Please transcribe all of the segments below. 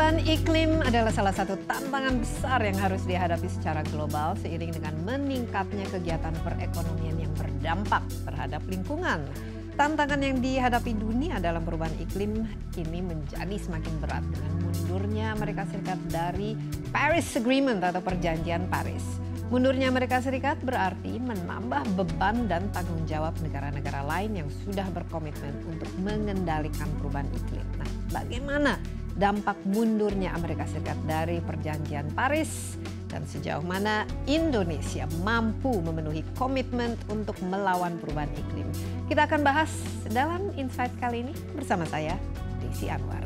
Perubahan iklim adalah salah satu tantangan besar yang harus dihadapi secara global seiring dengan meningkatnya kegiatan perekonomian yang berdampak terhadap lingkungan. Tantangan yang dihadapi dunia dalam perubahan iklim kini menjadi semakin berat dengan mundurnya Amerika Serikat dari Paris Agreement atau Perjanjian Paris. Mundurnya Amerika Serikat berarti menambah beban dan tanggung jawab negara-negara lain yang sudah berkomitmen untuk mengendalikan perubahan iklim. Nah, bagaimana dampak mundurnya Amerika Serikat dari Perjanjian Paris dan sejauh mana Indonesia mampu memenuhi komitmen untuk melawan perubahan iklim? Kita akan bahas dalam Insight kali ini bersama saya, Desi Anwar.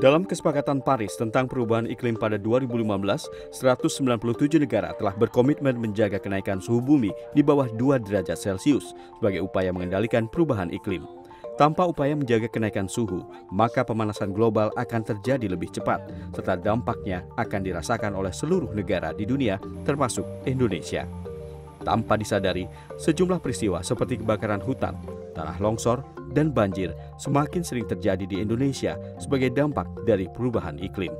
Dalam kesepakatan Paris tentang perubahan iklim pada 2015, 197 negara telah berkomitmen menjaga kenaikan suhu bumi di bawah 2 derajat Celcius sebagai upaya mengendalikan perubahan iklim. Tanpa upaya menjaga kenaikan suhu, maka pemanasan global akan terjadi lebih cepat, serta dampaknya akan dirasakan oleh seluruh negara di dunia, termasuk Indonesia. Tanpa disadari, sejumlah peristiwa seperti kebakaran hutan, tanah longsor, dan banjir semakin sering terjadi di Indonesia sebagai dampak dari perubahan iklim.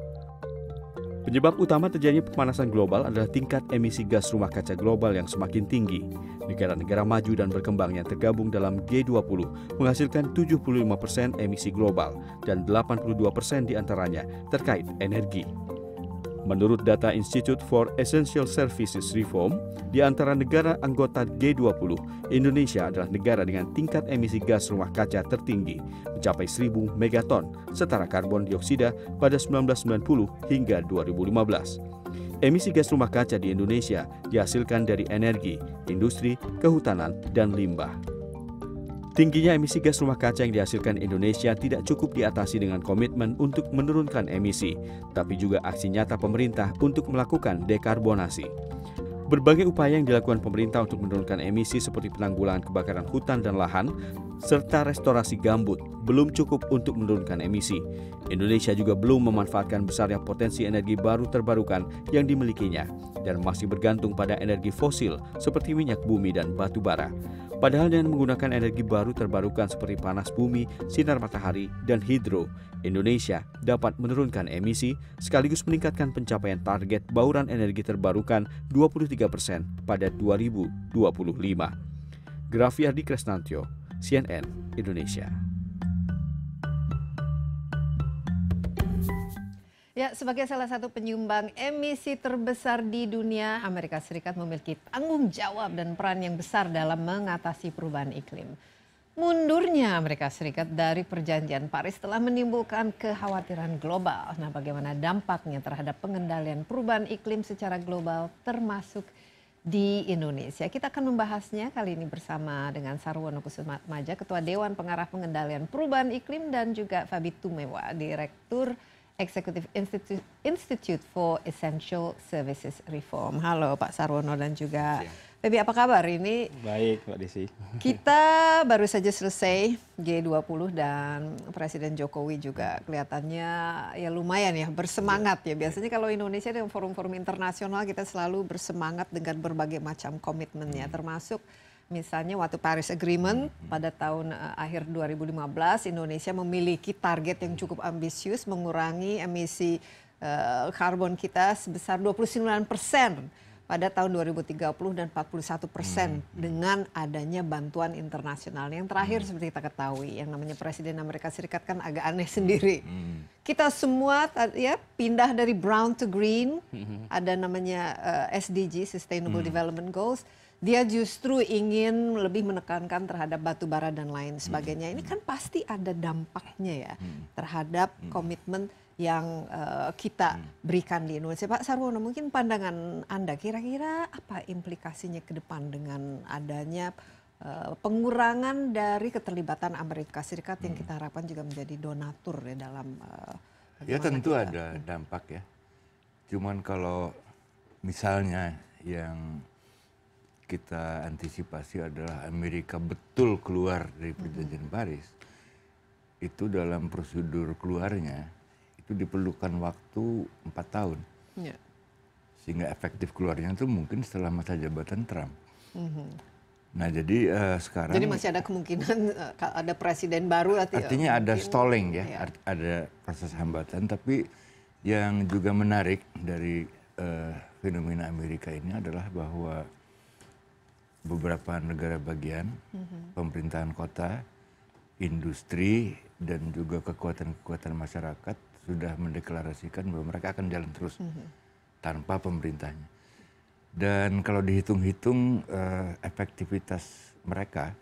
Penyebab utama terjadinya pemanasan global adalah tingkat emisi gas rumah kaca global yang semakin tinggi. Negara-negara maju dan berkembang yang tergabung dalam G20 menghasilkan 75% emisi global dan 82% diantaranya terkait energi. Menurut data Institute for Essential Services Reform, di antara negara anggota G20, Indonesia adalah negara dengan tingkat emisi gas rumah kaca tertinggi, mencapai 1.000 megaton setara karbon dioksida pada 1990 hingga 2015. Emisi gas rumah kaca di Indonesia dihasilkan dari energi, industri, kehutanan, dan limbah. Tingginya emisi gas rumah kaca yang dihasilkan Indonesia tidak cukup diatasi dengan komitmen untuk menurunkan emisi, tapi juga aksi nyata pemerintah untuk melakukan dekarbonasi. Berbagai upaya yang dilakukan pemerintah untuk menurunkan emisi seperti penanggulangan kebakaran hutan dan lahan, serta restorasi gambut belum cukup untuk menurunkan emisi. Indonesia juga belum memanfaatkan besarnya potensi energi baru terbarukan yang dimilikinya dan masih bergantung pada energi fosil seperti minyak bumi dan batu bara. Padahal dengan menggunakan energi baru terbarukan seperti panas bumi, sinar matahari, dan hidro, Indonesia dapat menurunkan emisi sekaligus meningkatkan pencapaian target bauran energi terbarukan 23% pada 2025. Grafiardi Kresnantyo, CNN Indonesia. Ya, sebagai salah satu penyumbang emisi terbesar di dunia, Amerika Serikat memiliki tanggung jawab dan peran yang besar dalam mengatasi perubahan iklim. Mundurnya Amerika Serikat dari Perjanjian Paris telah menimbulkan kekhawatiran global. Nah, bagaimana dampaknya terhadap pengendalian perubahan iklim secara global, termasuk di Indonesia? Kita akan membahasnya kali ini bersama dengan Sarwono Kusumaatmadja, Ketua Dewan Pengarah Pengendalian Perubahan Iklim, dan juga Fabi Tumewa, Direktur Executive Institute for Essential Services Reform. Halo Pak Sarwono dan juga Fabi, apa kabar ini? Baik Mbak Desi. Kita baru saja selesai G20 dan Presiden Jokowi juga kelihatannya ya lumayan ya bersemangat ya. Biasanya kalau Indonesia dengan forum-forum internasional kita selalu bersemangat dengan berbagai macam komitmennya, termasuk misalnya waktu Paris Agreement pada tahun akhir 2015, Indonesia memiliki target yang cukup ambisius mengurangi emisi karbon kita sebesar 29% pada tahun 2030 dan 41% dengan adanya bantuan internasional. Yang terakhir seperti kita ketahui, yang namanya Presiden Amerika Serikat kan agak aneh sendiri. Kita semua ya pindah dari brown to green, ada namanya SDG, Sustainable Development Goals. Dia justru ingin lebih menekankan terhadap batu bara dan lain sebagainya. Ini kan pasti ada dampaknya ya terhadap komitmen yang kita berikan di Indonesia. Pak Sarwono, mungkin pandangan Anda kira-kira apa implikasinya ke depan dengan adanya pengurangan dari keterlibatan Amerika Serikat yang kita harapkan juga menjadi donatur ya dalam ya tentu ada dampak ya. Cuman kalau misalnya yang kita antisipasi adalah Amerika betul keluar dari perjanjian Paris, itu dalam prosedur keluarnya itu diperlukan waktu 4 tahun. Ya. Sehingga efektif keluarnya itu mungkin setelah masa jabatan Trump. Nah jadi sekarang... Jadi masih ada kemungkinan ada presiden baru. Artinya ada stalling ya, ya, ada proses hambatan. Tapi yang juga menarik dari fenomena Amerika ini adalah bahwa beberapa negara bagian, pemerintahan kota, industri, dan juga kekuatan-kekuatan masyarakat sudah mendeklarasikan bahwa mereka akan jalan terus tanpa pemerintahnya. Dan kalau dihitung-hitung efektivitas mereka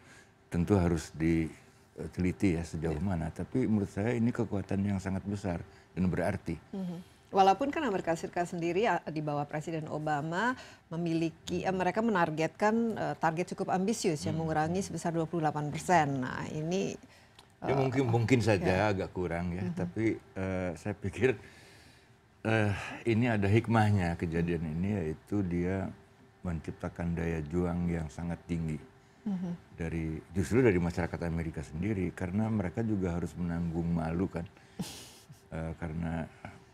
tentu harus diteliti ya sejauh mana. Tapi menurut saya ini kekuatan yang sangat besar dan berarti. Walaupun kan Amerika Serikat sendiri di bawah Presiden Obama memiliki, mereka menargetkan target cukup ambisius yang mengurangi sebesar 28%. Nah ini ya mungkin saja agak kurang ya, tapi saya pikir ini ada hikmahnya kejadian ini, yaitu dia menciptakan daya juang yang sangat tinggi justru dari masyarakat Amerika sendiri, karena mereka juga harus menanggung malu kan karena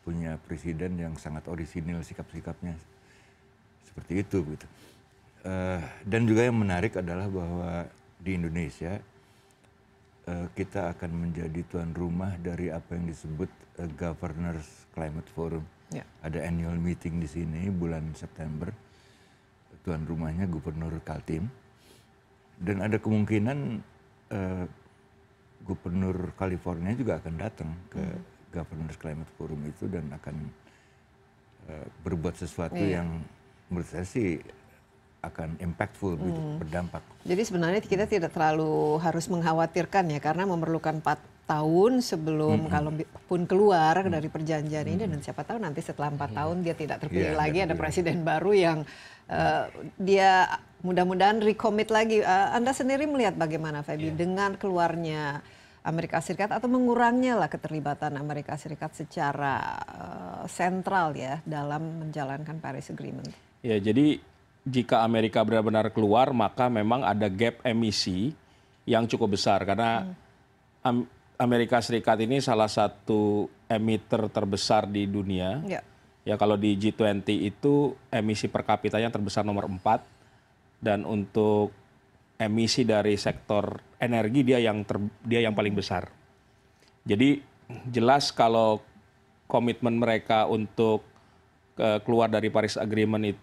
punya presiden yang sangat orisinil sikap-sikapnya seperti itu gitu. Dan juga yang menarik adalah bahwa di Indonesia kita akan menjadi tuan rumah dari apa yang disebut Governors Climate Forum. Ya. Ada annual meeting di sini bulan September. Tuan rumahnya Gubernur Kaltim. Dan ada kemungkinan Gubernur California juga akan datang ke Governors Climate Forum itu dan akan berbuat sesuatu yang menurut saya sih akan impactful, berdampak. Jadi sebenarnya kita tidak terlalu harus mengkhawatirkan ya, karena memerlukan 4 tahun sebelum kalaupun keluar dari perjanjian ini, dan siapa tahu nanti setelah 4 tahun dia tidak terpilih lagi, ada presiden baru yang dia mudah-mudahan recommit lagi. Anda sendiri melihat bagaimana Feby dengan keluarnya Amerika Serikat atau mengurangnya lah keterlibatan Amerika Serikat secara sentral ya dalam menjalankan Paris Agreement? Ya, jadi jika Amerika benar-benar keluar, maka memang ada gap emisi yang cukup besar karena Amerika Serikat ini salah satu emitter terbesar di dunia. Ya, kalau di G20 itu emisi per kapitanya terbesar nomor 4, dan untuk emisi dari sektor energi dia yang paling besar. Jadi jelas kalau komitmen mereka untuk keluar dari Paris Agreement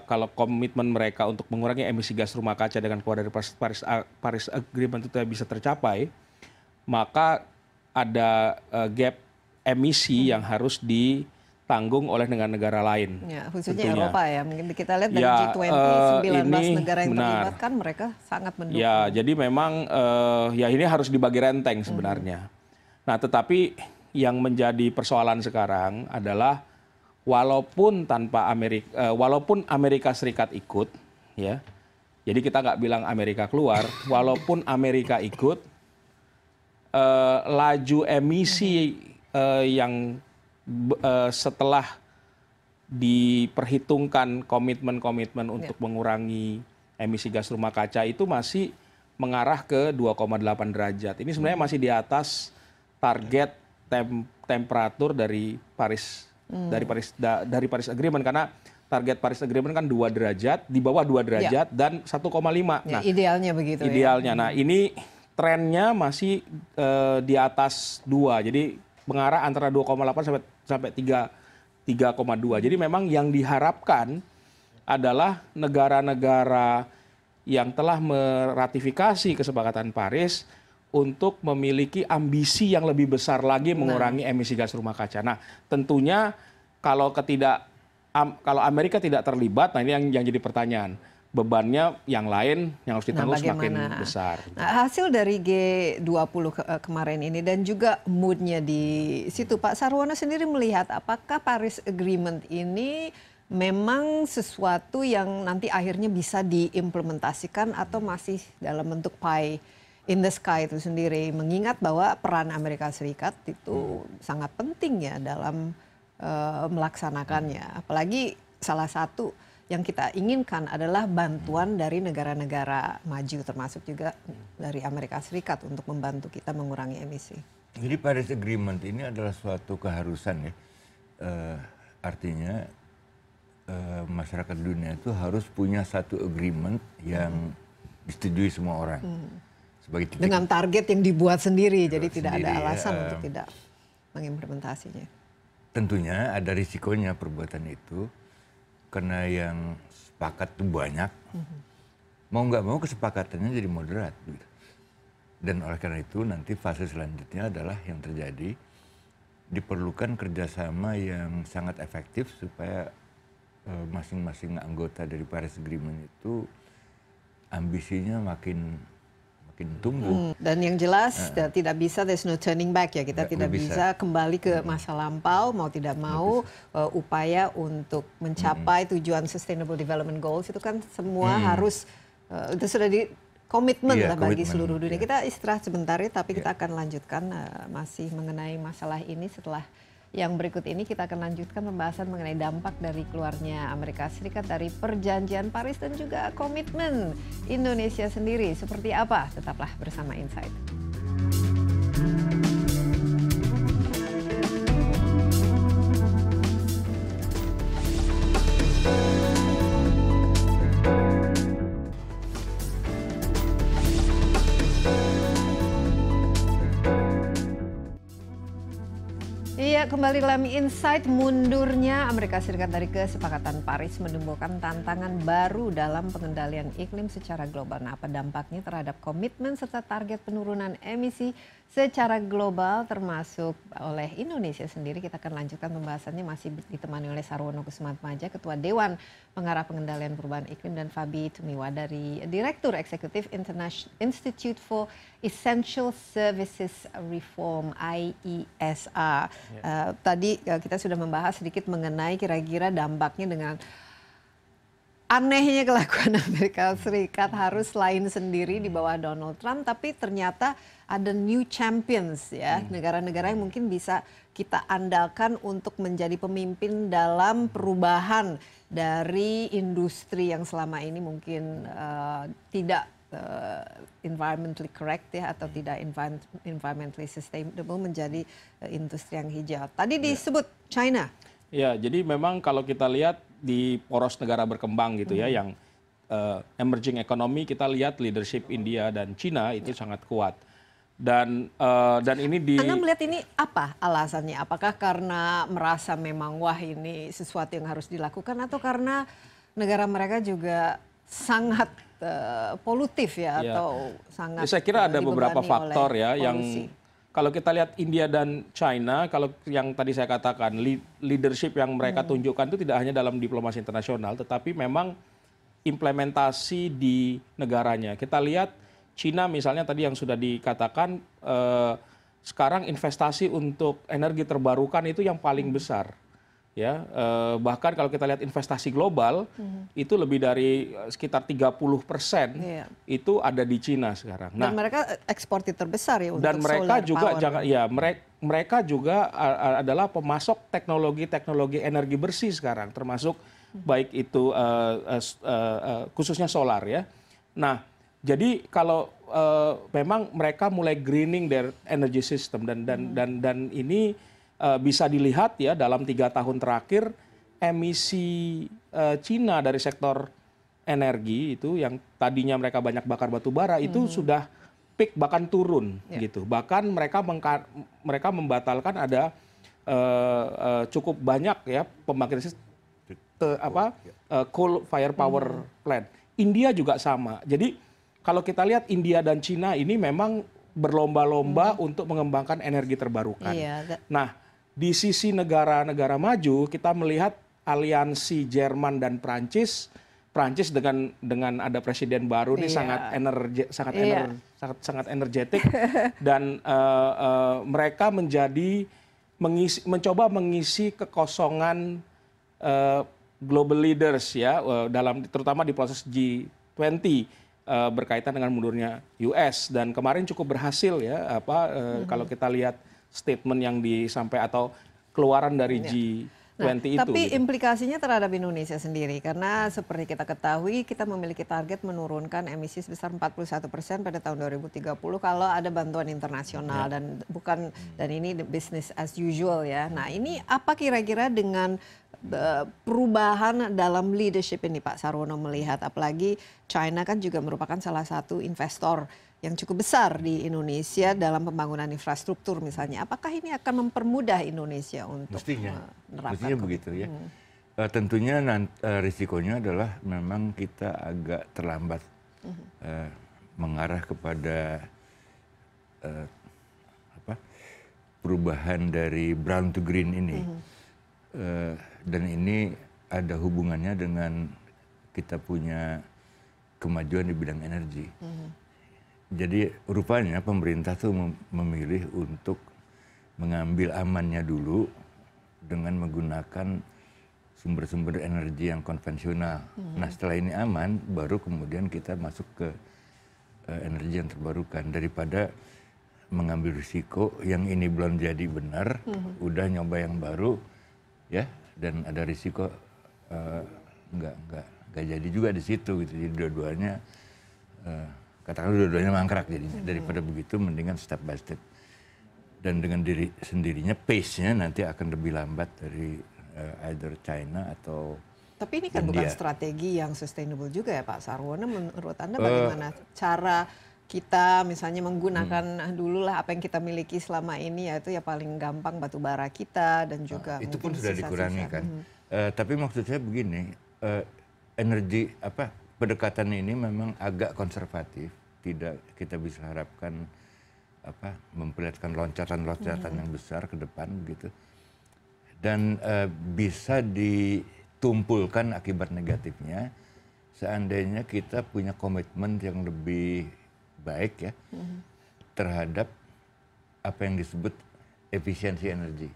kalau komitmen mereka untuk mengurangi emisi gas rumah kaca dengan keluar dari Paris Agreement itu bisa tercapai, maka ada gap emisi yang harus ditanggung oleh negara lain. Ya, khususnya tentunya. Eropa ya. Mungkin kita lihat dari Ya, G20 19 negara yang benar. terlibat kan mereka sangat mendukung. Ya, jadi memang ya ini harus dibagi renteng sebenarnya. Nah, tetapi yang menjadi persoalan sekarang adalah walaupun Amerika Serikat ikut, ya, jadi kita nggak bilang Amerika keluar, walaupun Amerika ikut, laju emisi yang setelah diperhitungkan komitmen-komitmen untuk mengurangi emisi gas rumah kaca itu masih mengarah ke 2,8 derajat. Ini sebenarnya masih di atas target temperatur dari Paris Agreement, karena target Paris Agreement kan 2 derajat, di bawah 2 derajat dan 1,5. Ya, nah, idealnya begitu idealnya. Nah, ini trennya masih di atas 2. Jadi mengarah antara 2,8 sampai 3,2. Jadi memang yang diharapkan adalah negara-negara yang telah meratifikasi kesepakatan Paris untuk memiliki ambisi yang lebih besar lagi mengurangi emisi gas rumah kaca. Nah, tentunya kalau Amerika tidak terlibat, nah ini yang jadi pertanyaan. Bebannya yang lain yang harus ditanggung semakin besar. Nah, hasil dari G20 kemarin ini dan juga moodnya di situ, Pak Sarwono sendiri melihat apakah Paris Agreement ini memang sesuatu yang nanti akhirnya bisa diimplementasikan atau masih dalam bentuk pie in the sky itu sendiri, mengingat bahwa peran Amerika Serikat itu sangat penting ya dalam melaksanakannya. Apalagi salah satu yang kita inginkan adalah bantuan dari negara-negara maju, termasuk juga dari Amerika Serikat untuk membantu kita mengurangi emisi. Jadi Paris Agreement ini adalah suatu keharusan ya. Artinya masyarakat dunia itu harus punya satu agreement yang disetujui semua orang. Sebagai titik. Dengan target yang dibuat sendiri, jadi tidak ada alasan untuk tidak mengimplementasinya. Tentunya ada risikonya perbuatan itu, karena yang sepakat itu banyak. Mau nggak mau kesepakatannya jadi moderat. Gitu. Dan oleh karena itu nanti fase selanjutnya adalah yang terjadi, diperlukan kerjasama yang sangat efektif supaya masing-masing anggota dari Paris Agreement itu ambisinya makin tumbuh. Dan yang jelas tidak bisa, there's no turning back ya, kita tidak bisa kembali ke masa lampau, mau tidak mau upaya untuk mencapai tujuan Sustainable Development Goals itu kan semua harus, itu sudah di komitmen lah bagi seluruh dunia. Kita istirahat sebentar ya, tapi kita akan lanjutkan masih mengenai masalah ini setelah yang berikut ini. Kita akan lanjutkan pembahasan mengenai dampak dari keluarnya Amerika Serikat dari Perjanjian Paris dan juga komitmen Indonesia sendiri. Seperti apa? Tetaplah bersama Insight. Iya, kembali dalam Insight. Mundurnya Amerika Serikat dari kesepakatan Paris menimbulkan tantangan baru dalam pengendalian iklim secara global. Nah, apa dampaknya terhadap komitmen serta target penurunan emisi secara global termasuk oleh Indonesia sendiri? Kita akan lanjutkan pembahasannya, masih ditemani oleh Sarwono Kussumatmaja, Ketua Dewan Pengarah Pengendalian Perubahan Iklim, dan Fabi Tumiwa dari Direktur Eksekutif Institute for Essential Services Reform IESA. Tadi kita sudah membahas sedikit mengenai kira-kira dampaknya dengan anehnya kelakuan Amerika Serikat, harus lain sendiri di bawah Donald Trump, tapi ternyata ada new champions ya, negara-negara yang mungkin bisa kita andalkan untuk menjadi pemimpin dalam perubahan dari industri yang selama ini mungkin tidak environmentally correct ya, atau tidak environmentally sustainable, menjadi industri yang hijau. Tadi disebut China. Ya, jadi memang kalau kita lihat di poros negara berkembang gitu ya, yang emerging economy, kita lihat leadership India dan China itu sangat kuat. Dan ini Anda melihat ini apa alasannya? Apakah karena merasa memang wah ini sesuatu yang harus dilakukan, atau karena negara mereka juga sangat polutif ya, atau sangat saya kira ada beberapa faktor ya polusi. yang kalau kita lihat India dan China, kalau yang tadi saya katakan leadership yang mereka tunjukkan itu tidak hanya dalam diplomasi internasional, tetapi memang implementasi di negaranya. Kita lihat China misalnya tadi yang sudah dikatakan, sekarang investasi untuk energi terbarukan itu yang paling besar. Ya, bahkan kalau kita lihat investasi global itu lebih dari sekitar 30% itu ada di China sekarang. Dan mereka eksportir terbesar ya untuk dan mereka solar juga power. mereka juga adalah pemasok teknologi energi bersih sekarang, termasuk baik itu khususnya solar ya. Nah, jadi kalau memang mereka mulai greening their energy system, dan ini bisa dilihat ya dalam 3 tahun terakhir emisi Cina dari sektor energi itu yang tadinya mereka banyak bakar batu bara itu sudah peak, bahkan turun gitu. Bahkan mereka membatalkan ada cukup banyak ya pembangkit coal fire power plant. India juga sama. Jadi kalau kita lihat India dan Cina ini memang berlomba-lomba untuk mengembangkan energi terbarukan. Nah, di sisi negara-negara maju kita melihat aliansi Jerman dan Prancis dengan ada presiden baru ini sangat energetik dan mereka mencoba mengisi kekosongan global leaders ya, terutama di proses G20 berkaitan dengan mundurnya US, dan kemarin cukup berhasil ya kalau kita lihat statement yang disampaikan atau keluaran dari itu. Tapi gitu. implikasinya terhadap Indonesia sendiri, karena seperti kita ketahui kita memiliki target menurunkan emisi sebesar 41% pada tahun 2030 kalau ada bantuan internasional dan ini the business as usual ya. Nah ini apa kira-kira dengan perubahan dalam leadership ini Pak Sarwono melihat, apalagi China kan juga merupakan salah satu investor yang cukup besar di Indonesia dalam pembangunan infrastruktur misalnya. Apakah ini akan mempermudah Indonesia untuk menerapkan? Mestinya begitu ya. Tentunya risikonya adalah memang kita agak terlambat mengarah kepada perubahan dari brown to green ini. Dan ini ada hubungannya dengan kita punya kemajuan di bidang energi. Jadi rupanya pemerintah tuh memilih untuk mengambil amannya dulu dengan menggunakan sumber-sumber energi yang konvensional. Nah setelah ini aman, baru kemudian kita masuk ke energi yang terbarukan. Daripada mengambil risiko yang ini belum jadi benar, udah nyoba yang baru, ya, dan ada risiko nggak jadi juga di situ gitu. Jadi dua-duanya katakanlah dua-duanya mangkrak jadinya. Daripada begitu mendingan step by step. Dan dengan diri sendirinya pace-nya nanti akan lebih lambat dari either China atau Tapi ini kan bukan strategi yang sustainable juga ya Pak Sarwono. Menurut Anda bagaimana cara kita misalnya menggunakan dululah apa yang kita miliki selama ini, yaitu ya paling gampang batu bara kita dan juga itu pun sudah sisa-sisa. dikurangi kan. Tapi maksud saya begini, energi pendekatan ini memang agak konservatif, tidak kita bisa harapkan memperlihatkan loncatan-loncatan yang besar ke depan begitu, dan bisa ditumpulkan akibat negatifnya seandainya kita punya komitmen yang lebih baik ya terhadap apa yang disebut efisiensi energi,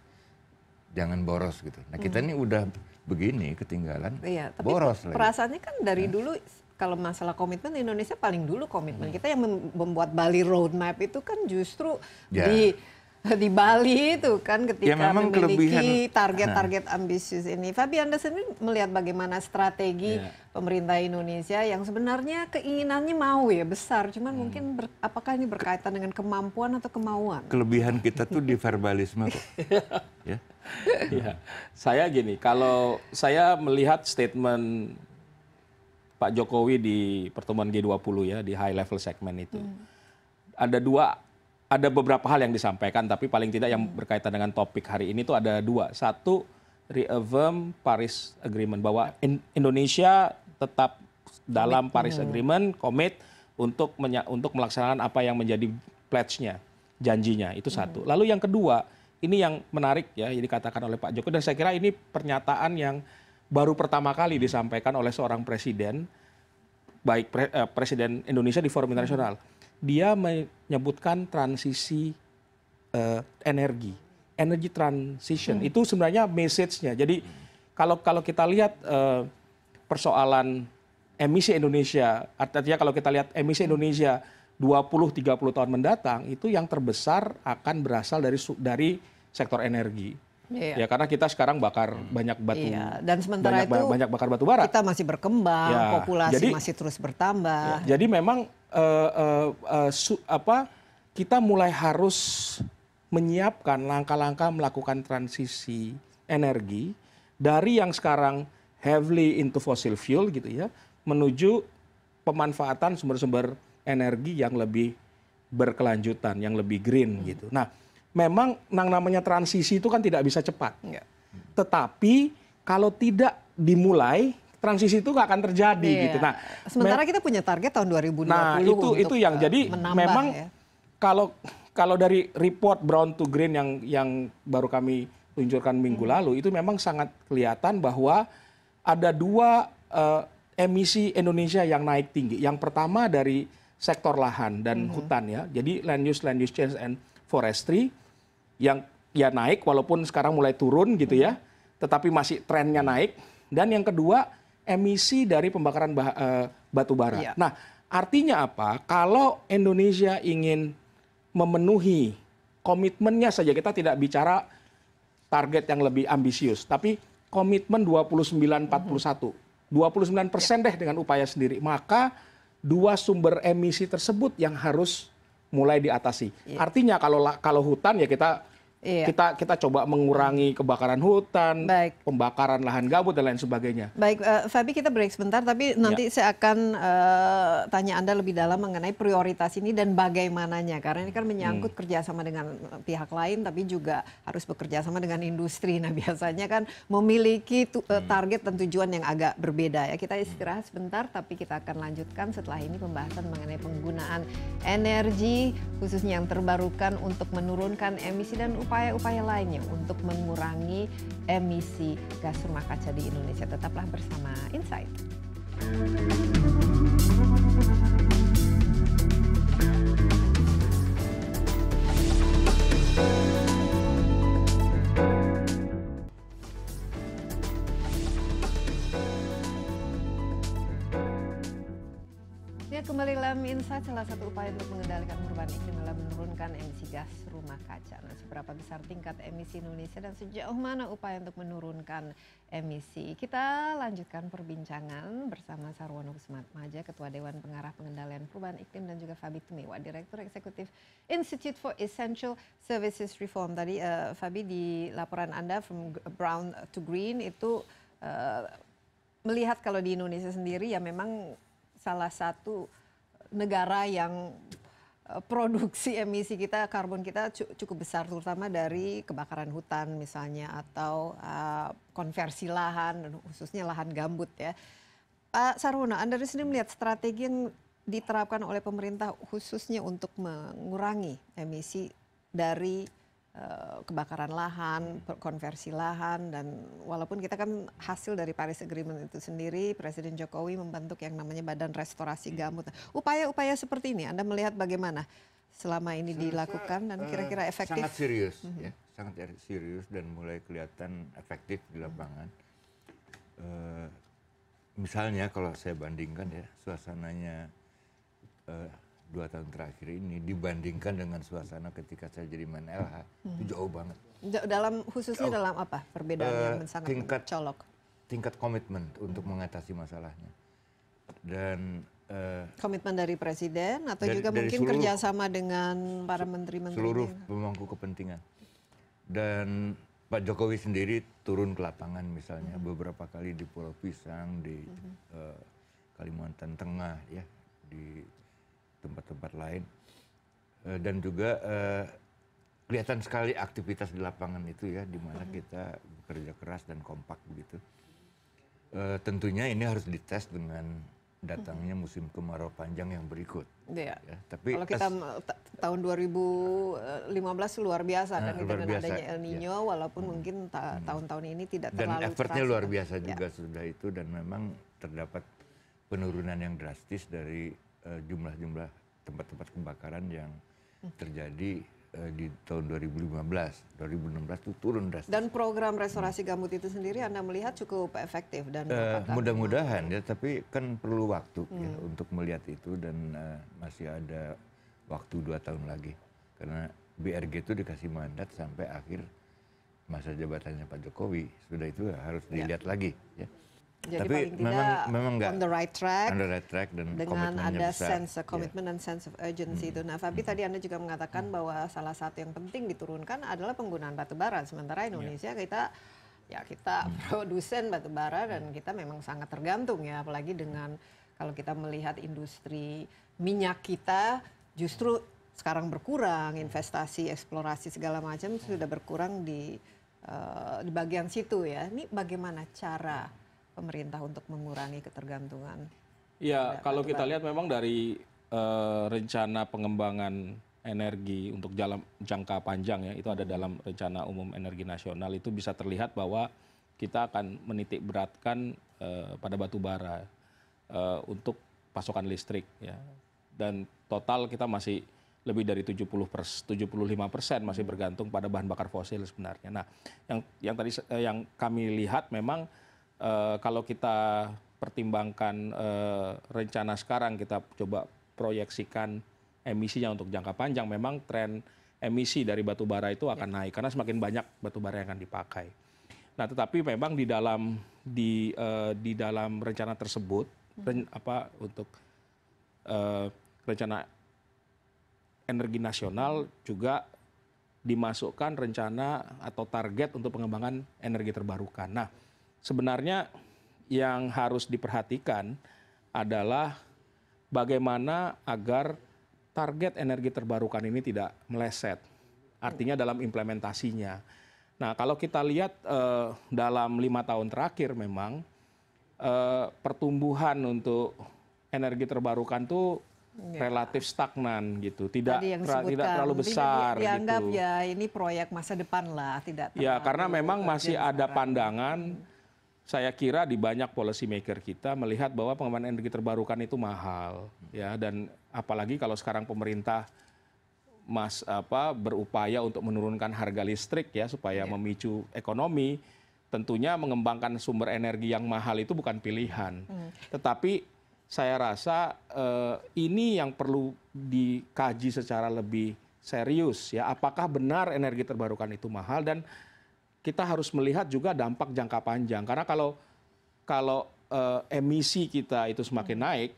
jangan boros gitu. Nah kita ini udah begini ketinggalan, tapi boros perasaannya kan dari dulu kalau masalah komitmen Indonesia paling dulu komitmen kita yang membuat Bali Roadmap itu kan justru di Bali itu kan ketika memiliki target-target ambisius ini. Fabi, Anda sendiri melihat bagaimana strategi pemerintah Indonesia yang sebenarnya keinginannya mau ya besar, cuman mungkin apakah ini berkaitan dengan kemampuan atau kemauan? Kelebihan kita tuh di verbalisme kok. Ya. Ya, saya gini, kalau saya melihat statement Pak Jokowi di pertemuan G20 ya, di high level segment itu, ada beberapa hal yang disampaikan, tapi paling tidak yang berkaitan dengan topik hari ini tuh ada dua. Satu, reaffirm Paris Agreement, bahwa Indonesia tetap dalam Paris Agreement, komit untuk melaksanakan apa yang menjadi pledge-nya, janjinya, itu satu. Lalu yang kedua, ini yang menarik ya, ini dikatakan oleh Pak Jokowi, dan saya kira ini pernyataan yang baru pertama kali disampaikan oleh seorang presiden, baik presiden Indonesia di forum internasional. Dia menyebutkan transisi energi transition. Itu sebenarnya message-nya. Jadi kalau kita lihat persoalan emisi Indonesia, artinya kalau kita lihat emisi Indonesia 20-30 tahun mendatang, itu yang terbesar akan berasal dari sektor energi. Ya karena kita sekarang bakar banyak batu, dan sementara banyak bakar batu bara. Kita masih berkembang, populasi masih terus bertambah. Jadi memang kita mulai harus menyiapkan langkah-langkah melakukan transisi energi dari yang sekarang heavily into fossil fuel gitu ya, menuju pemanfaatan sumber-sumber energi yang lebih berkelanjutan, yang lebih green gitu. Nah, memang yang namanya transisi itu kan tidak bisa cepat. Tetapi kalau tidak dimulai, transisi itu nggak akan terjadi gitu. Nah, sementara kita punya target tahun 2020. Nah, itu yang jadi memang kalau dari report Brown to Green yang baru kami luncurkan minggu lalu, itu memang sangat kelihatan bahwa ada dua emisi Indonesia yang naik tinggi. Yang pertama dari sektor lahan dan hutan ya. Jadi land use change and forestry yang ya naik walaupun sekarang mulai turun gitu ya. Tetapi masih trennya naik. Dan yang kedua emisi dari pembakaran batu bara. Nah, artinya apa? Kalau Indonesia ingin memenuhi komitmennya saja, kita tidak bicara target yang lebih ambisius, tapi komitmen 29-41. 29% deh dengan upaya sendiri. Maka dua sumber emisi tersebut yang harus mulai diatasi. Artinya kalau hutan ya kita coba mengurangi kebakaran hutan, pembakaran lahan gambut dan lain sebagainya. Baik, Fabi, kita break sebentar, tapi nanti saya akan tanya Anda lebih dalam mengenai prioritas ini dan bagaimananya, karena ini kan menyangkut kerjasama dengan pihak lain, tapi juga harus bekerja sama dengan industri. Nah, biasanya kan memiliki target dan tujuan yang agak berbeda ya. Kita istirahat sebentar, tapi kita akan lanjutkan setelah ini pembahasan mengenai penggunaan energi, khususnya yang terbarukan untuk menurunkan emisi dan upaya-upaya lainnya untuk mengurangi emisi gas rumah kaca di Indonesia. Tetaplah bersama Insight. Ya, kembali dalam Insight, salah satu upaya untuk mengendalikan perubahan iklim adalah menurunkan emisi gas rumah kaca. Nah, seberapa besar tingkat emisi Indonesia dan sejauh mana upaya untuk menurunkan emisi? Kita lanjutkan perbincangan bersama Sarwono Kussumatmaja, Ketua Dewan Pengarah Pengendalian Perubahan Iklim, dan juga Fabi Tumewa, Direktur Eksekutif Institute for Essential Services Reform. Tadi Fabi, di laporan Anda From Brown to Green itu melihat kalau di Indonesia sendiri ya memang salah satu negara yang produksi emisi kita, karbon kita cukup besar, terutama dari kebakaran hutan misalnya, atau konversi lahan, khususnya lahan gambut ya. Pak Sarwono, Anda di sini melihat strategi yang diterapkan oleh pemerintah khususnya untuk mengurangi emisi dari kebakaran lahan, konversi lahan, dan walaupun kita kan hasil dari Paris Agreement itu sendiri, Presiden Jokowi membentuk yang namanya Badan Restorasi Gambut. Upaya-upaya seperti ini Anda melihat bagaimana selama ini dilakukan dan kira-kira efektif? Sangat serius, ya, sangat serius dan mulai kelihatan efektif di lapangan. Misalnya kalau saya bandingkan ya, suasananya 2 tahun terakhir ini dibandingkan dengan suasana ketika saya jadi LH, itu jauh banget. Khususnya dalam apa perbedaan yang sangat mencolok? Tingkat komitmen untuk mengatasi masalahnya. Dan komitmen dari Presiden atau juga mungkin kerjasama dengan para menteri-menteri? Seluruh pemangku kepentingan. Dan Pak Jokowi sendiri turun ke lapangan misalnya beberapa kali di Pulau Pisang, di Kalimantan Tengah, ya, di tempat-tempat lain, dan juga kelihatan sekali aktivitas di lapangan itu ya, di mana kita bekerja keras dan kompak begitu. Tentunya ini harus dites dengan datangnya musim kemarau panjang yang berikut. Ya. Ya, tapi kalau kita tahun 2015 luar biasa kan, dengan adanya El Nino, walaupun mungkin tahun-tahun ini tidak terlalu dan effortnya luar biasa ya. juga sudah itu, dan memang terdapat penurunan yang drastis dari jumlah-jumlah tempat-tempat kebakaran yang terjadi di tahun 2015. 2016 itu turun drastis. Dan program restorasi gambut itu sendiri Anda melihat cukup efektif dan mudah-mudahan ya, tapi kan perlu waktu ya untuk melihat itu, dan masih ada waktu 2 tahun lagi. Karena BRG itu dikasih mandat sampai akhir masa jabatannya Pak Jokowi. Sudah itu harus dilihat lagi ya. Jadi tapi paling tidak memang on the right track, dan dengan ada besar. Commitment dan sense of urgency itu. Nah, Fabi, tadi Anda juga mengatakan bahwa salah satu yang penting diturunkan adalah penggunaan batu bara. Sementara Indonesia kita produsen batu bara dan kita memang sangat tergantung ya, apalagi dengan kalau kita melihat industri minyak kita justru sekarang berkurang, investasi, eksplorasi segala macam sudah berkurang di bagian situ ya. Ini bagaimana cara pemerintah untuk mengurangi ketergantungan? Ya, kalau kita lihat memang dari rencana pengembangan energi untuk jangka panjang ya, itu ada dalam Rencana Umum Energi Nasional, itu bisa terlihat bahwa kita akan menitik beratkan pada batu bara untuk pasokan listrik ya. Dan total kita masih lebih dari 75% masih bergantung pada bahan bakar fosil sebenarnya. Nah, yang kami lihat memang kalau kita pertimbangkan rencana sekarang, kita coba proyeksikan emisinya untuk jangka panjang, memang tren emisi dari batu bara itu akan naik karena semakin banyak batu bara yang akan dipakai. Nah, tetapi memang di dalam rencana tersebut untuk rencana energi nasional juga dimasukkan rencana atau target untuk pengembangan energi terbarukan. Nah, sebenarnya yang harus diperhatikan adalah bagaimana agar target energi terbarukan ini tidak meleset. Artinya dalam implementasinya. Nah, kalau kita lihat dalam 5 tahun terakhir memang pertumbuhan untuk energi terbarukan tuh relatif stagnan gitu, tidak terlalu besar. Dianggap gitu. ya ini proyek masa depan lah, tidak. Ya, karena memang masih ada pandangan. Saya kira di banyak policy maker kita melihat bahwa pengembangan energi terbarukan itu mahal, ya, dan apalagi kalau sekarang pemerintah berupaya untuk menurunkan harga listrik ya supaya memicu ekonomi. Tentunya mengembangkan sumber energi yang mahal itu bukan pilihan, tetapi saya rasa ini yang perlu dikaji secara lebih serius ya. Apakah benar energi terbarukan itu mahal, dan kita harus melihat juga dampak jangka panjang. Karena kalau emisi kita itu semakin naik,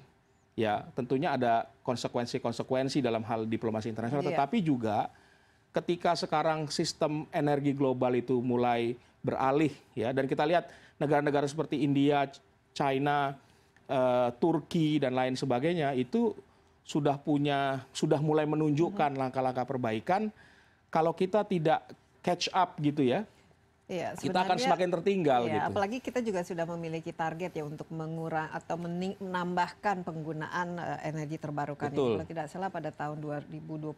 ya tentunya ada konsekuensi-konsekuensi dalam hal diplomasi internasional. Tetapi juga ketika sekarang sistem energi global itu mulai beralih ya, dan kita lihat negara-negara seperti India, China, Turki dan lain sebagainya itu sudah mulai menunjukkan langkah-langkah perbaikan. Kalau kita tidak catch up gitu ya, kita akan semakin tertinggal gitu. Apalagi kita juga sudah memiliki target ya untuk mengurang atau menambahkan penggunaan energi terbarukan. Kalau tidak salah pada tahun 2025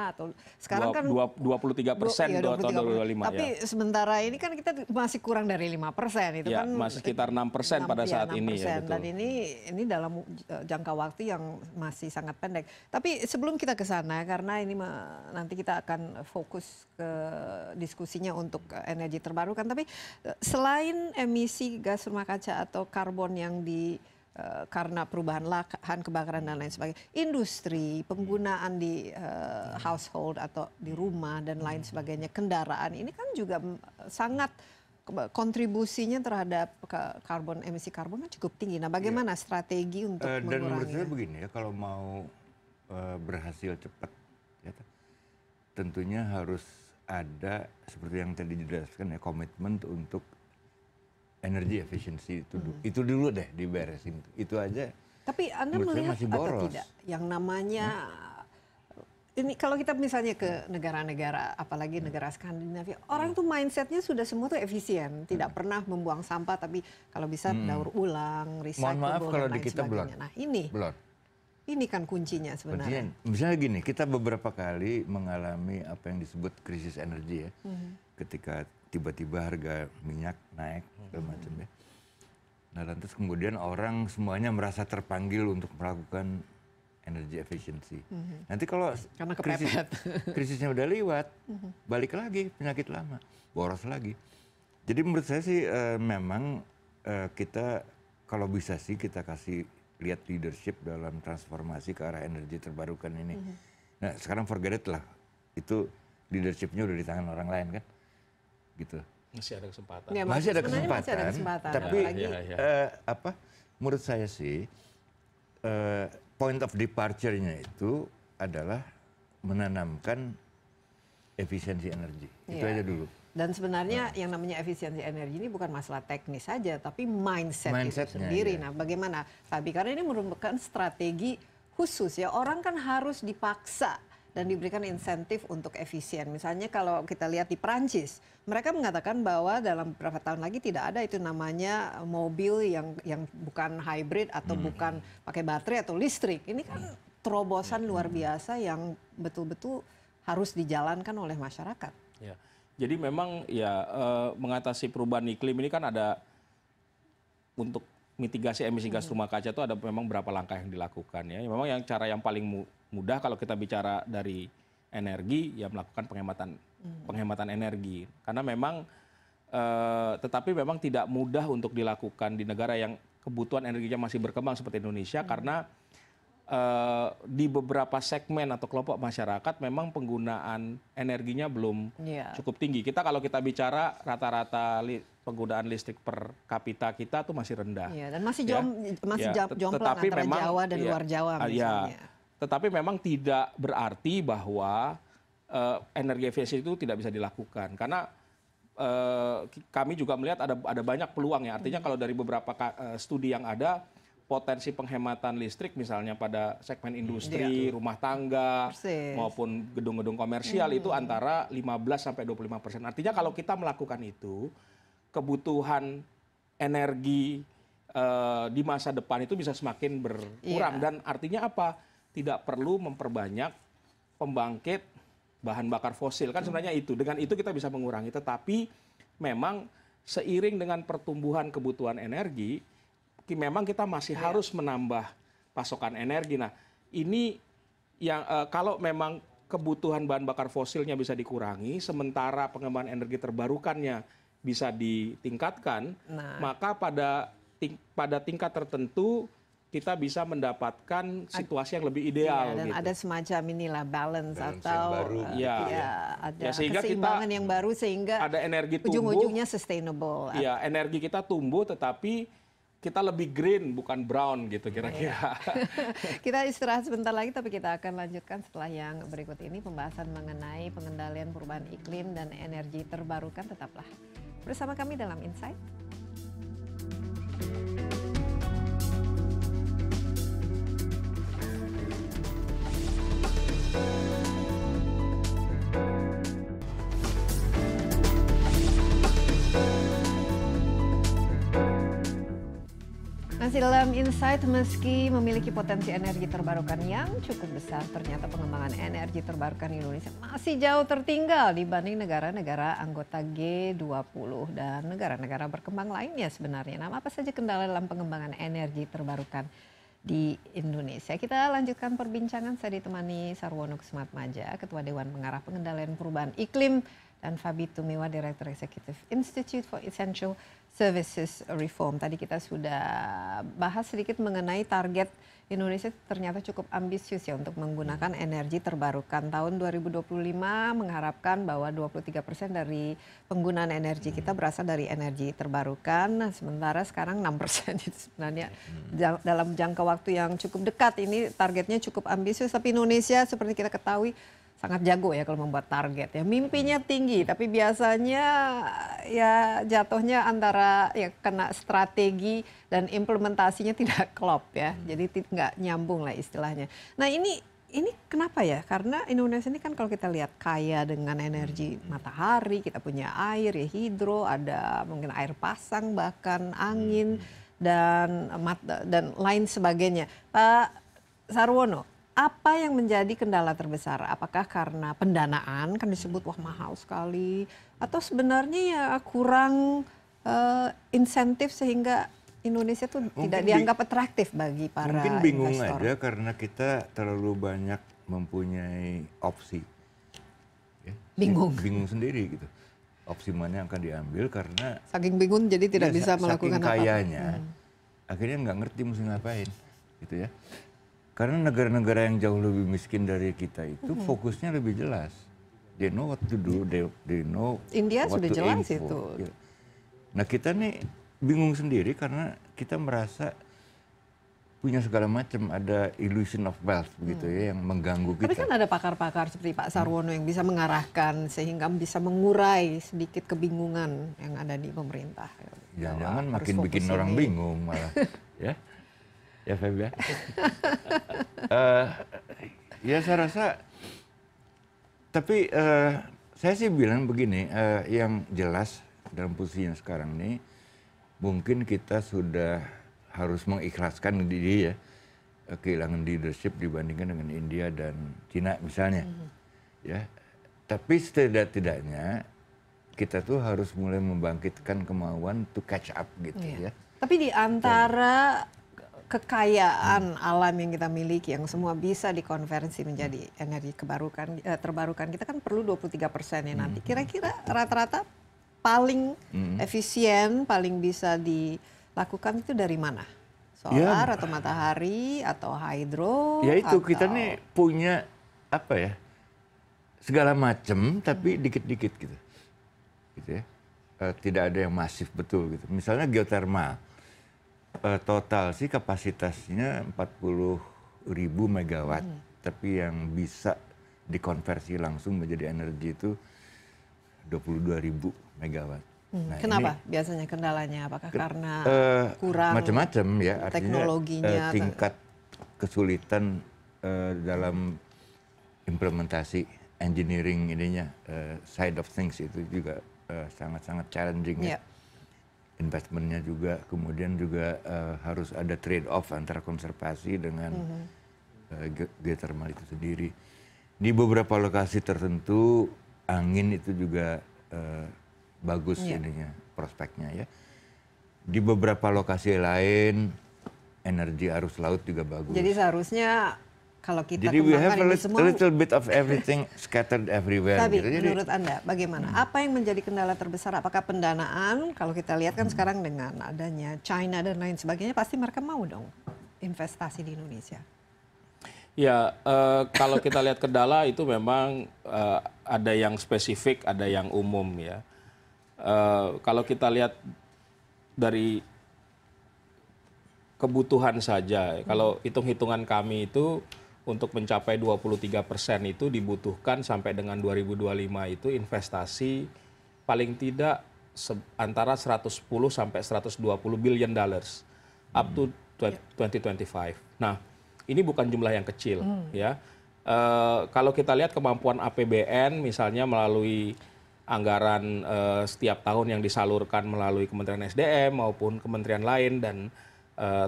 atau sekarang kan 23% tahun 2025. Tapi sementara ini kan kita masih kurang dari 5%. Itu ya, kan masih sekitar 6% pada saat 6%, ini. Ya, dan ini dalam jangka waktu yang masih sangat pendek. Tapi sebelum kita ke sana, karena ini nanti kita akan fokus ke diskusinya untuk energi terbarukan, tapi selain emisi gas rumah kaca atau karbon yang karena perubahan lahan, kebakaran dan lain sebagainya, industri, penggunaan di household atau di rumah dan lain sebagainya, kendaraan ini kan juga sangat kontribusinya terhadap emisi karbon kan cukup tinggi. Nah, bagaimana strategi untuk mengurangi? Dan menurut saya begini ya, kalau mau berhasil cepat, ya, tentunya harus ada seperti yang tadi dijelaskan ya, komitmen untuk energi efisiensi itu dulu deh diberesin, itu aja. Tapi Anda melihat atau tidak yang namanya ini, kalau kita misalnya ke negara-negara, apalagi negara Skandinavia, orang tuh mindsetnya sudah semua tuh efisien, tidak pernah membuang sampah, tapi kalau bisa daur ulang, recyclable. Mohon maaf kalau di kita belum. Nah ini kan kuncinya sebenarnya. Misalnya gini, kita beberapa kali mengalami apa yang disebut krisis energi ya, ketika tiba-tiba harga minyak naik segala macam ya. Nah, lantas kemudian orang semuanya merasa terpanggil untuk melakukan energi efisiensi. Nanti kalau krisisnya udah lewat, balik lagi penyakit lama, boros lagi. Jadi menurut saya sih memang kita kalau bisa sih kita kasih lihat leadership dalam transformasi ke arah energi terbarukan ini. Nah, sekarang forget it lah, itu leadershipnya udah di tangan orang lain kan, gitu. Masih ada kesempatan. Ya, masih ada kesempatan. Tapi menurut saya sih point of departure-nya itu adalah menanamkan efisiensi energi. Itu aja dulu. Dan sebenarnya yang namanya efisiensi energi ini bukan masalah teknis saja, tapi mindset itu sendiri. Nah, bagaimana, Fabi? Karena ini merupakan strategi khusus ya. Orang kan harus dipaksa dan diberikan insentif untuk efisien. Misalnya kalau kita lihat di Perancis, mereka mengatakan bahwa dalam beberapa tahun lagi tidak ada itu namanya mobil yang bukan hybrid atau bukan pakai baterai atau listrik. Ini kan terobosan luar biasa yang betul-betul harus dijalankan oleh masyarakat. Ya. Jadi memang ya mengatasi perubahan iklim ini kan ada, untuk mitigasi emisi gas rumah kaca itu ada memang beberapa langkah yang dilakukan ya. Memang yang cara yang paling mudah kalau kita bicara dari energi ya melakukan penghematan energi. Karena memang tetapi memang tidak mudah untuk dilakukan di negara yang kebutuhan energinya masih berkembang seperti Indonesia, karena di beberapa segmen atau kelompok masyarakat memang penggunaan energinya belum cukup tinggi. Kalau kita bicara rata-rata penggunaan listrik per kapita kita tuh masih rendah. Dan masih jomplang antara memang, Jawa dan luar Jawa misalnya. Tetapi memang tidak berarti bahwa energi efisien itu tidak bisa dilakukan. Karena kami juga melihat ada banyak peluang ya. Artinya kalau dari beberapa studi yang ada, potensi penghematan listrik misalnya pada segmen industri, rumah tangga, maupun gedung-gedung komersial itu antara 15-25%. Artinya kalau kita melakukan itu, kebutuhan energi di masa depan itu bisa semakin berkurang. Dan artinya apa? Tidak perlu memperbanyak pembangkit bahan bakar fosil. Kan sebenarnya itu. Dengan itu kita bisa mengurangi. Tetapi memang seiring dengan pertumbuhan kebutuhan energi, memang kita masih harus menambah pasokan energi. Nah, ini yang kalau memang kebutuhan bahan bakar fosilnya bisa dikurangi, sementara pengembangan energi terbarukannya bisa ditingkatkan, maka pada tingkat tertentu kita bisa mendapatkan situasi yang lebih ideal. Dan gitu. ada semacam inilah balance atau baru. Ada sehingga keseimbangan yang baru sehingga ada energi tumbuh. Ujung-ujungnya sustainable. Iya, energi kita tumbuh tetapi kita lebih green bukan brown gitu kira-kira. Kita istirahat sebentar lagi tapi kita akan lanjutkan setelah yang berikut ini, pembahasan mengenai pengendalian perubahan iklim dan energi terbarukan. Tetaplah bersama kami dalam Insight. Masih dalam Insight, meski memiliki potensi energi terbarukan yang cukup besar, ternyata pengembangan energi terbarukan Indonesia masih jauh tertinggal dibanding negara-negara anggota G20 dan negara-negara berkembang lainnya sebenarnya. Nah, apa saja kendala dalam pengembangan energi terbarukan di Indonesia? Kita lanjutkan perbincangan, saya ditemani Sarwono Kussumatmaja, Ketua Dewan Pengarah Pengendalian Perubahan Iklim, dan Fabi Tumiwa, Direktur Eksekutif Institute for Essential Services Reform. Tadi kita sudah bahas sedikit mengenai target Indonesia ternyata cukup ambisius ya untuk menggunakan energi terbarukan. Tahun 2025 mengharapkan bahwa 23% dari penggunaan energi kita berasal dari energi terbarukan. Sementara sekarang 6% itu sebenarnya dalam jangka waktu yang cukup dekat. Ini targetnya cukup ambisius, tapi Indonesia seperti kita ketahui sangat jago ya kalau membuat target ya. Mimpinya tinggi tapi biasanya ya jatuhnya antara ya kena strategi dan implementasinya tidak klop ya. Jadi nggak nyambung lah istilahnya. Nah, ini kenapa ya? Karena Indonesia ini kan kalau kita lihat kaya dengan energi matahari, kita punya air ya, hidro, ada mungkin air pasang, bahkan angin dan lain sebagainya. Pak Sarwono, apa yang menjadi kendala terbesar? Apakah karena pendanaan kan disebut wah mahal sekali, atau sebenarnya ya kurang insentif sehingga Indonesia tuh tidak dianggap atraktif bagi para investor? Mungkin bingung aja karena kita terlalu banyak mempunyai opsi. Ya, bingung sendiri gitu. Opsi mana yang akan diambil karena saking bingung jadi tidak bisa melakukan apa-apa. Saking kayanya, akhirnya nggak ngerti mesti ngapain, gitu ya. Karena negara-negara yang jauh lebih miskin dari kita itu fokusnya lebih jelas. They know what to do, they know India what sudah to jelas aim for. itu. Ya. Nah, kita nih bingung sendiri karena kita merasa punya segala macam, ada illusion of wealth begitu ya yang mengganggu kita. Tapi kan ada pakar-pakar seperti Pak Sarwono yang bisa mengarahkan sehingga bisa mengurai sedikit kebingungan yang ada di pemerintah. Jangan-jangan makin bikin orang bingung malah, ya. Ya, Feb ya. Ya saya rasa, tapi saya sih bilang begini, yang jelas dalam posisinya sekarang ini, mungkin kita sudah harus mengikhlaskan diri ya, kehilangan leadership dibandingkan dengan India dan Cina misalnya. Ya, tapi setidak-tidaknya kita tuh harus mulai membangkitkan kemauan to catch up gitu ya. Tapi di antara kekayaan alam yang kita miliki yang semua bisa dikonversi menjadi energi terbarukan, kita kan perlu 23% ya nanti. Kira-kira rata-rata paling efisien, paling bisa dilakukan itu dari mana Solar atau matahari atau hydro? Ya itu atau... kita nih punya apa ya, segala macam tapi dikit-dikit gitu ya. Tidak ada yang masif betul gitu. Misalnya geotermal, total sih kapasitasnya 40.000 megawatt, tapi yang bisa dikonversi langsung menjadi energi itu 22.000 megawatt. Nah, kenapa biasanya kendalanya? Apakah karena kurang macam-macam ya, artinya teknologinya, tingkat kesulitan dalam implementasi engineering ininya, side of things itu juga sangat-sangat challenging ya. Investmentnya juga, kemudian juga harus ada trade off antara konservasi dengan geothermal itu sendiri. Di beberapa lokasi tertentu angin itu juga bagus ininya, prospeknya ya. Di beberapa lokasi lain energi arus laut juga bagus. Jadi seharusnya kalau kita jadi we have ini semua, a little bit of everything scattered everywhere. Tapi Gitu. menurut Anda bagaimana? Apa yang menjadi kendala terbesar? Apakah pendanaan? Kalau kita lihat kan sekarang dengan adanya China dan lain sebagainya, pasti mereka mau dong investasi di Indonesia. Ya, kalau kita lihat kendala itu memang ada yang spesifik, ada yang umum ya. Kalau kita lihat dari kebutuhan saja, kalau hitung-hitungan kami itu untuk mencapai 23% itu dibutuhkan sampai dengan 2025 itu investasi paling tidak antara 110 sampai 120 billion dollars up to 2025. Nah, ini bukan jumlah yang kecil ya. Kalau kita lihat kemampuan APBN misalnya melalui anggaran setiap tahun yang disalurkan melalui Kementerian SDM maupun kementerian lain dan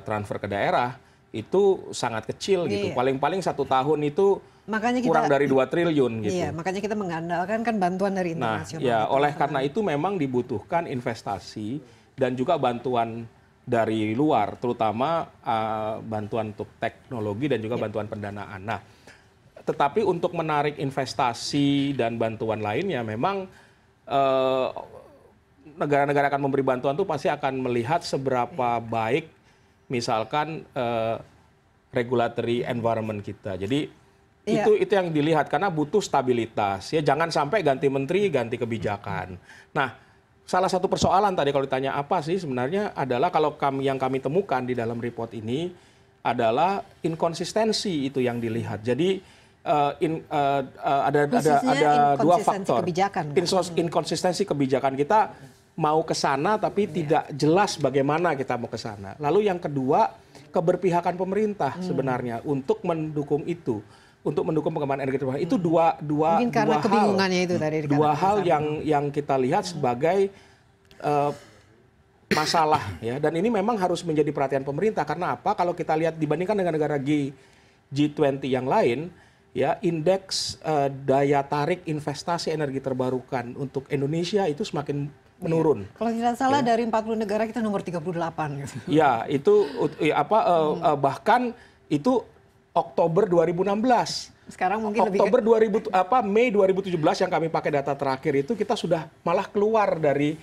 transfer ke daerah itu sangat kecil gitu. Paling-paling 1 tahun itu makanya kurang dari 2 triliun gitu. Iya, makanya kita mengandalkan kan bantuan dari internasional. Nah, ya oleh karena itu memang dibutuhkan investasi dan juga bantuan dari luar, terutama bantuan untuk teknologi dan juga bantuan pendanaan. Nah, tetapi untuk menarik investasi dan bantuan lainnya memang negara-negara akan memberi bantuan itu pasti akan melihat seberapa baik misalkan regulatory environment kita. Jadi itu yang dilihat karena butuh stabilitas ya, jangan sampai ganti menteri ganti kebijakan. Nah, salah satu persoalan tadi kalau ditanya apa sih sebenarnya adalah kalau yang kami temukan di dalam report ini adalah inkonsistensi itu yang dilihat. Jadi ada 2 faktor. Inkonsistensi kebijakan kita mau ke sana tapi tidak jelas bagaimana kita mau ke sana. Lalu yang kedua, keberpihakan pemerintah sebenarnya untuk mendukung itu, untuk mendukung pengembangan energi terbarukan. Itu mungkin karena kebingungannya itu tadi. Dua hal yang kita lihat sebagai masalah ya, dan ini memang harus menjadi perhatian pemerintah. Karena apa? Kalau kita lihat dibandingkan dengan negara G20 yang lain, ya indeks daya tarik investasi energi terbarukan untuk Indonesia itu semakin menurun. Kalau tidak salah dari 40 negara kita nomor 38 gitu. Ya, itu bahkan itu Oktober 2016. Sekarang mungkin Mei 2017 yang kami pakai data terakhir itu kita sudah malah keluar dari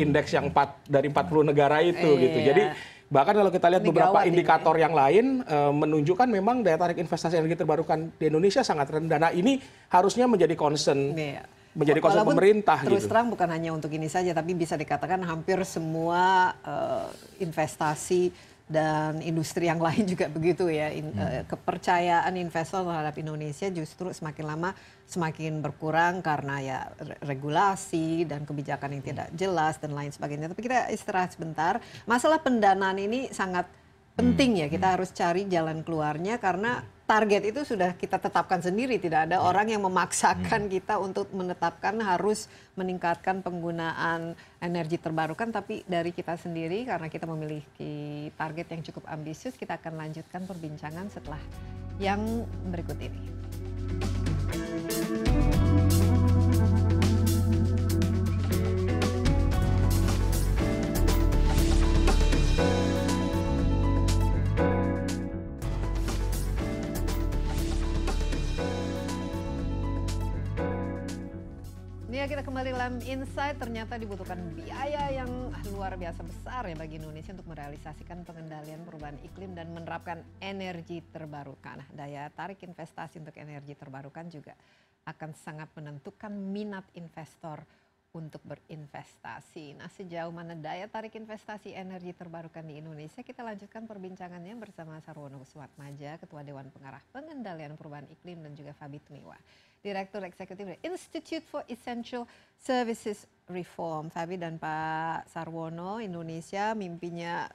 indeks yang dari 40 negara itu gitu. Jadi bahkan kalau kita lihat beberapa indikator yang lain menunjukkan memang daya tarik investasi energi terbarukan di Indonesia sangat rendah. Nah, ini harusnya menjadi concern pemerintah. Terus terang bukan hanya untuk ini saja, tapi bisa dikatakan hampir semua investasi dan industri yang lain juga begitu ya. Kepercayaan investor terhadap Indonesia justru semakin lama semakin berkurang karena ya regulasi dan kebijakan yang tidak jelas dan lain sebagainya. Tapi kita istirahat sebentar. Masalah pendanaan ini sangat penting ya, kita harus cari jalan keluarnya karena target itu sudah kita tetapkan sendiri, tidak ada orang yang memaksakan kita untuk menetapkan harus meningkatkan penggunaan energi terbarukan, tapi dari kita sendiri karena kita memiliki target yang cukup ambisius. Kita akan lanjutkan perbincangan setelah yang berikut ini. Ya, kita kembali dalam Insight. Ternyata dibutuhkan biaya yang luar biasa besar ya bagi Indonesia untuk merealisasikan pengendalian perubahan iklim dan menerapkan energi terbarukan. Nah, daya tarik investasi untuk energi terbarukan juga akan sangat menentukan minat investor untuk berinvestasi. Nah, sejauh mana daya tarik investasi energi terbarukan di Indonesia? Kita lanjutkan perbincangannya bersama Sarwono Kussuatmadja, Ketua Dewan Pengarah Pengendalian Perubahan Iklim, dan juga Fabi Tumiwa, Direktur Eksekutif dari Institute for Essential Services Reform. Fabi dan Pak Sarwono, Indonesia mimpinya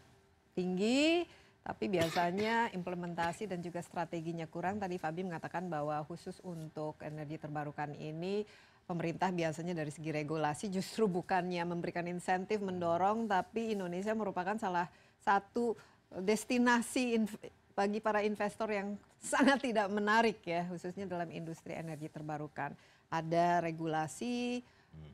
tinggi, tapi biasanya implementasi dan juga strateginya kurang. Tadi Fabi mengatakan bahwa khusus untuk energi terbarukan ini, pemerintah biasanya dari segi regulasi justru bukannya memberikan insentif, mendorong, tapi Indonesia merupakan salah satu destinasi bagi para investor yang sangat tidak menarik ya, khususnya dalam industri energi terbarukan. Ada regulasi,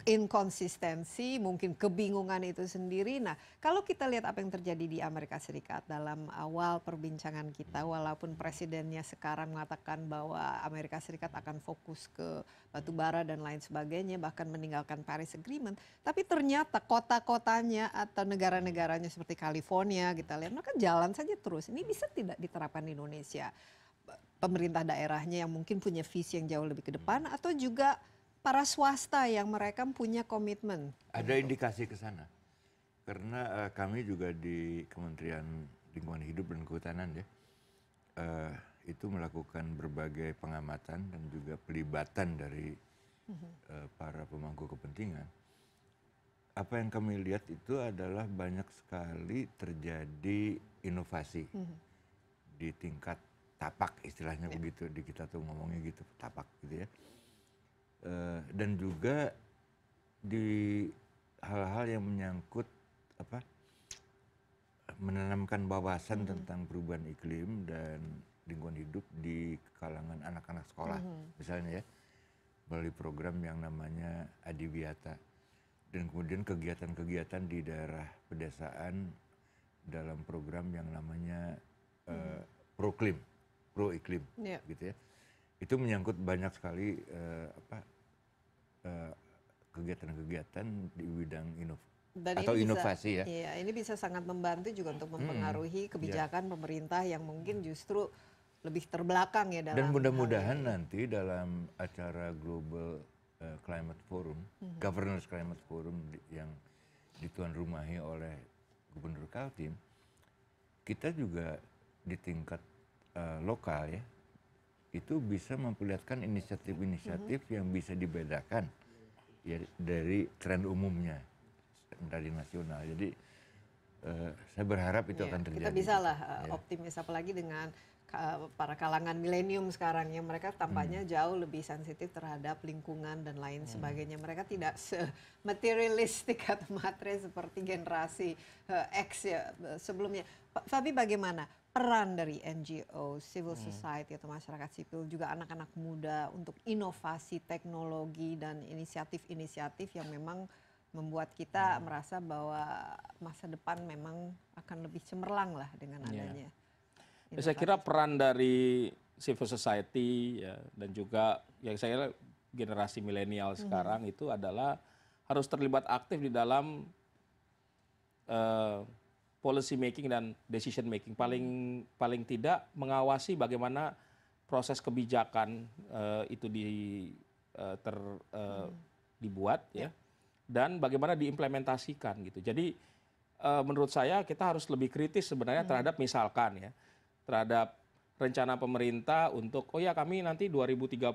inkonsistensi, mungkin kebingungan itu sendiri. Nah, kalau kita lihat apa yang terjadi di Amerika Serikat dalam awal perbincangan kita, walaupun presidennya sekarang mengatakan bahwa Amerika Serikat akan fokus ke batu bara dan lain sebagainya, bahkan meninggalkan Paris Agreement, tapi ternyata kota-kotanya atau negara-negaranya seperti California, kita lihat mereka jalan saja terus. Ini bisa tidak diterapkan di Indonesia? Pemerintah daerahnya yang mungkin punya visi yang jauh lebih ke depan, atau juga para swasta yang mereka punya komitmen? Ada indikasi ke sana. Karena kami juga di Kementerian Lingkungan Hidup dan Kehutanan ya, itu melakukan berbagai pengamatan dan juga pelibatan dari para pemangku kepentingan. Apa yang kami lihat itu adalah banyak sekali terjadi inovasi di tingkat tapak, istilahnya begitu, di kita tuh ngomongnya gitu, tapak gitu ya. Dan juga di hal-hal yang menyangkut menanamkan wawasan tentang perubahan iklim dan lingkungan hidup di kalangan anak-anak sekolah, misalnya ya, melalui program yang namanya Adiwiyata, dan kemudian kegiatan-kegiatan di daerah pedesaan dalam program yang namanya Pro Iklim, gitu ya. Itu menyangkut banyak sekali kegiatan-kegiatan di bidang inovasi ya. Iya, ini bisa sangat membantu juga untuk mempengaruhi kebijakan pemerintah yang mungkin justru lebih terbelakang ya dalam. Dan mudah-mudahan nanti dalam acara Global Climate Forum, Governance Climate Forum yang dituan rumahi oleh Gubernur Kaltim, kita juga di tingkat lokal ya, itu bisa memperlihatkan inisiatif-inisiatif yang bisa dibedakan ya dari tren umumnya dari nasional. Jadi saya berharap itu akan terjadi. Kita bisa lah optimis, apalagi dengan para kalangan milenium sekarang yang mereka tampaknya jauh lebih sensitif terhadap lingkungan dan lain sebagainya. Mereka tidak se-materialistik atau matre seperti generasi X ya sebelumnya. Pak Fabi, bagaimana peran dari NGO, civil society atau masyarakat sipil, juga anak-anak muda untuk inovasi teknologi dan inisiatif-inisiatif yang memang membuat kita merasa bahwa masa depan memang akan lebih cemerlang lah dengan adanya. Saya kira peran dari civil society ya, dan juga yang saya kira generasi milenial sekarang itu adalah harus terlibat aktif di dalam policy making dan decision making. Paling tidak mengawasi bagaimana proses kebijakan itu dibuat ya, dan bagaimana diimplementasikan gitu. Jadi menurut saya kita harus lebih kritis sebenarnya terhadap misalkan ya, terhadap rencana pemerintah untuk kami nanti 2030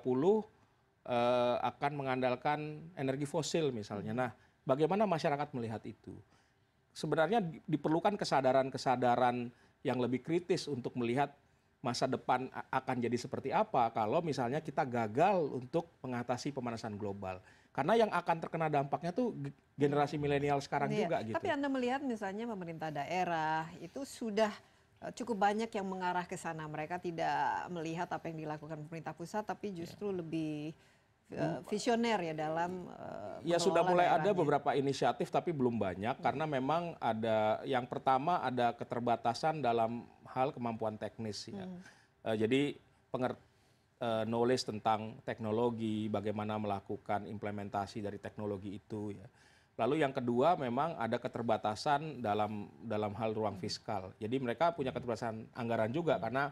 akan mengandalkan energi fosil misalnya. Nah, bagaimana masyarakat melihat itu? Sebenarnya diperlukan kesadaran-kesadaran yang lebih kritis untuk melihat masa depan akan jadi seperti apa kalau misalnya kita gagal untuk mengatasi pemanasan global. Karena yang akan terkena dampaknya tuh generasi milenial sekarang juga gitu. Tapi Anda melihat misalnya pemerintah daerah itu sudah cukup banyak yang mengarah ke sana. Mereka tidak melihat apa yang dilakukan pemerintah pusat, tapi justru lebih visioner ya dalam ya sudah mulai ada beberapa inisiatif tapi belum banyak karena memang ada yang pertama ada keterbatasan dalam hal kemampuan teknis ya. Jadi knowledge tentang teknologi, bagaimana melakukan implementasi dari teknologi itu ya. Lalu yang kedua memang ada keterbatasan dalam hal ruang fiskal. Jadi mereka punya keterbatasan anggaran juga karena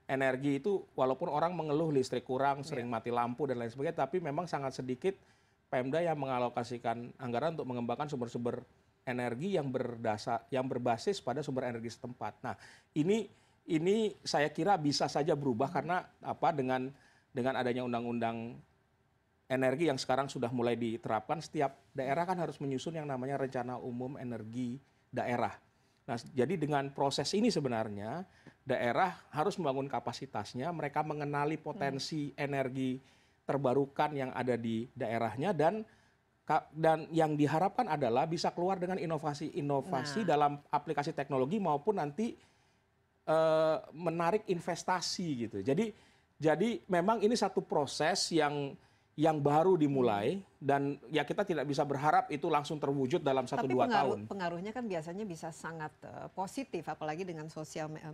energi itu walaupun orang mengeluh listrik kurang, sering mati lampu dan lain sebagainya, tapi memang sangat sedikit Pemda yang mengalokasikan anggaran untuk mengembangkan sumber-sumber energi yang berbasis pada sumber energi setempat. Nah, ini saya kira bisa saja berubah karena dengan adanya undang-undang energi yang sekarang sudah mulai diterapkan, setiap daerah kan harus menyusun yang namanya rencana umum energi daerah. Nah, jadi dengan proses ini sebenarnya daerah harus membangun kapasitasnya, mereka mengenali potensi energi terbarukan yang ada di daerahnya dan yang diharapkan adalah bisa keluar dengan inovasi-inovasi dalam aplikasi teknologi maupun nanti menarik investasi gitu. Jadi memang ini satu proses yang baru dimulai dan ya kita tidak bisa berharap itu langsung terwujud dalam 1-2 tahun. Tapi pengaruhnya kan biasanya bisa sangat positif, apalagi dengan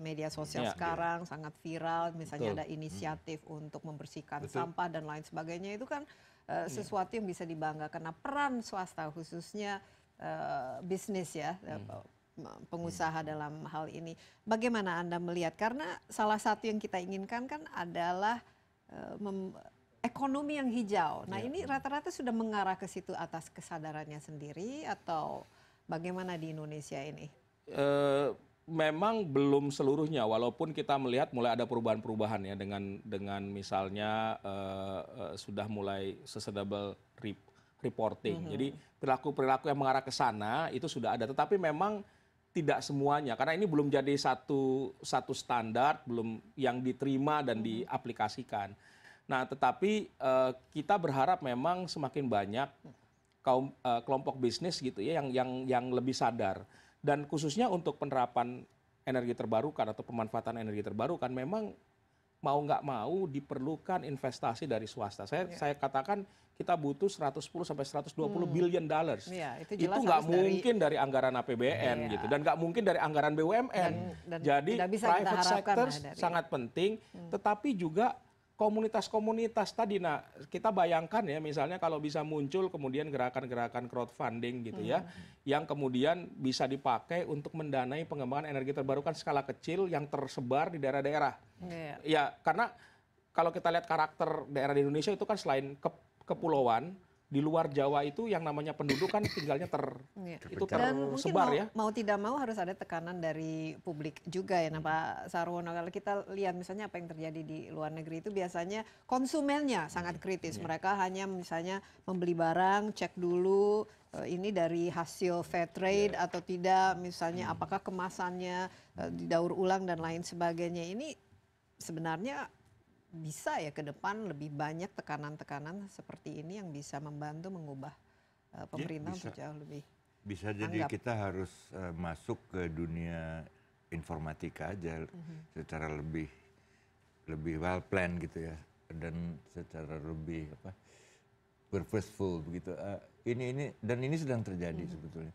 media sosial sekarang sangat viral. Misalnya ada inisiatif untuk membersihkan sampah dan lain sebagainya, itu kan sesuatu yang bisa dibanggakan. Nah, peran swasta khususnya bisnis ya, pengusaha dalam hal ini, bagaimana Anda melihat? Karena salah satu yang kita inginkan kan adalah ekonomi yang hijau. Nah, ini rata-rata sudah mengarah ke situ atas kesadarannya sendiri atau bagaimana di Indonesia ini? Memang belum seluruhnya, walaupun kita melihat mulai ada perubahan-perubahan ya dengan misalnya sudah mulai sustainable reporting. Jadi perilaku-perilaku yang mengarah ke sana itu sudah ada, tetapi memang tidak semuanya karena ini belum jadi satu standar belum yang diterima dan diaplikasikan. Nah, tetapi kita berharap memang semakin banyak kelompok bisnis gitu ya yang lebih sadar dan khususnya untuk penerapan energi terbarukan atau pemanfaatan energi terbarukan memang mau nggak mau diperlukan investasi dari swasta. Saya katakan kita butuh 110 sampai 120 billion dollars. Ya, itu nggak mungkin dari anggaran APBN gitu dan nggak mungkin dari anggaran BUMN. Dan jadi private sector sangat penting, tetapi juga komunitas-komunitas tadi. Nah, kita bayangkan ya misalnya kalau bisa muncul kemudian gerakan-gerakan crowdfunding gitu ya, yang kemudian bisa dipakai untuk mendanai pengembangan energi terbarukan skala kecil yang tersebar di daerah-daerah. Ya, karena kalau kita lihat karakter daerah di Indonesia itu kan selain kepulauan, di luar Jawa itu yang namanya penduduk kan tinggalnya tersebar ya. Mau tidak mau harus ada tekanan dari publik juga ya, Pak Sarwono. Kalau kita lihat misalnya apa yang terjadi di luar negeri itu biasanya konsumennya sangat kritis. Mereka hanya misalnya membeli barang, cek dulu ini dari hasil fair trade atau tidak, misalnya apakah kemasannya didaur ulang dan lain sebagainya. Ini sebenarnya bisa ya ke depan lebih banyak tekanan-tekanan seperti ini yang bisa membantu mengubah pemerintah untuk jauh lebih bisa jadi kita harus masuk ke dunia informatika aja secara lebih well plan gitu ya dan secara lebih purposeful begitu. Ini sedang terjadi sebetulnya.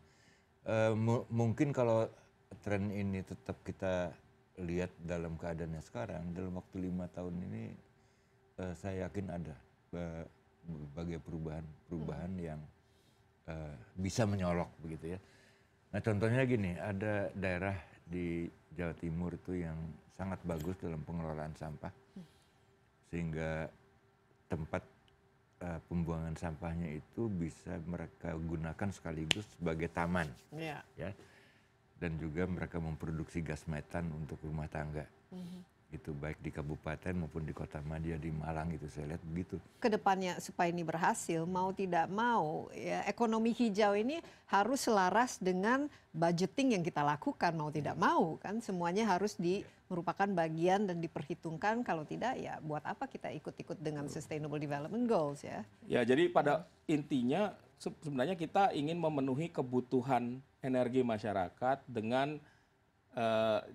Mungkin kalau tren ini tetap kita lihat dalam keadaannya sekarang, dalam waktu 5 tahun ini saya yakin ada berbagai perubahan yang bisa menyolok begitu ya. Nah, contohnya gini, ada daerah di Jawa Timur itu yang sangat bagus dalam pengelolaan sampah, sehingga tempat pembuangan sampahnya itu bisa mereka gunakan sekaligus sebagai taman, ya. Dan juga mereka memproduksi gas metan untuk rumah tangga. Itu baik di kabupaten maupun di Kota Madia, di Malang itu saya lihat begitu. Kedepannya supaya ini berhasil, mau tidak mau ya ekonomi hijau ini harus selaras dengan budgeting yang kita lakukan, mau tidak mau kan semuanya harus merupakan bagian dan diperhitungkan. Kalau tidak ya buat apa kita ikut-ikut dengan Sustainable Development Goals ya. Ya, jadi pada intinya sebenarnya kita ingin memenuhi kebutuhan energi masyarakat dengan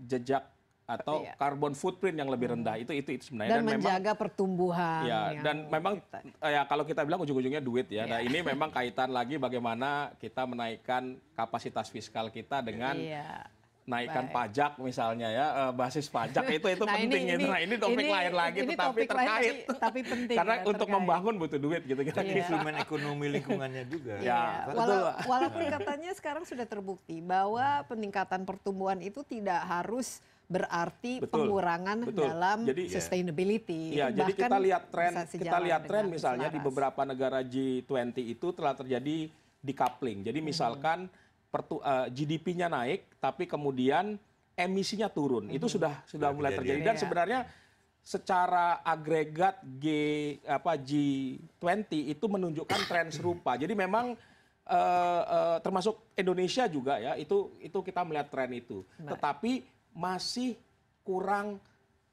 jejak atau carbon footprint yang lebih rendah. Itu sebenarnya dan menjaga memang, pertumbuhan ya, dan memang ya kalau kita bilang ujung-ujungnya duit ya. Nah, ini memang kaitan lagi bagaimana kita menaikkan kapasitas fiskal kita dengan naikkan Baik. pajak misalnya ya, basis pajak itu Nah, penting itu. Nah, ini topik lain lagi ini tetapi topik lain, terkait. tapi penting Karena ya, untuk terkait. membangun butuh duit gitu Kan kira-kira. instrumen ekonomi lingkungannya juga. Ya, Iya. betul. Walaupun katanya sekarang sudah terbukti bahwa peningkatan pertumbuhan itu tidak harus berarti Betul, pengurangan betul. dalam Jadi, sustainability. Iya, Itu jadi bahkan kita lihat bisa sejalan kita lihat tren dengan misalnya di selaras. beberapa negara G20 itu telah terjadi decoupling. Jadi misalkan GDP-nya naik, tapi kemudian emisinya turun. Itu sudah mulai terjadi. Dan Iya. sebenarnya secara agregat G20 itu menunjukkan tren serupa. Jadi memang termasuk Indonesia juga ya, itu kita melihat tren itu. Tetapi masih kurang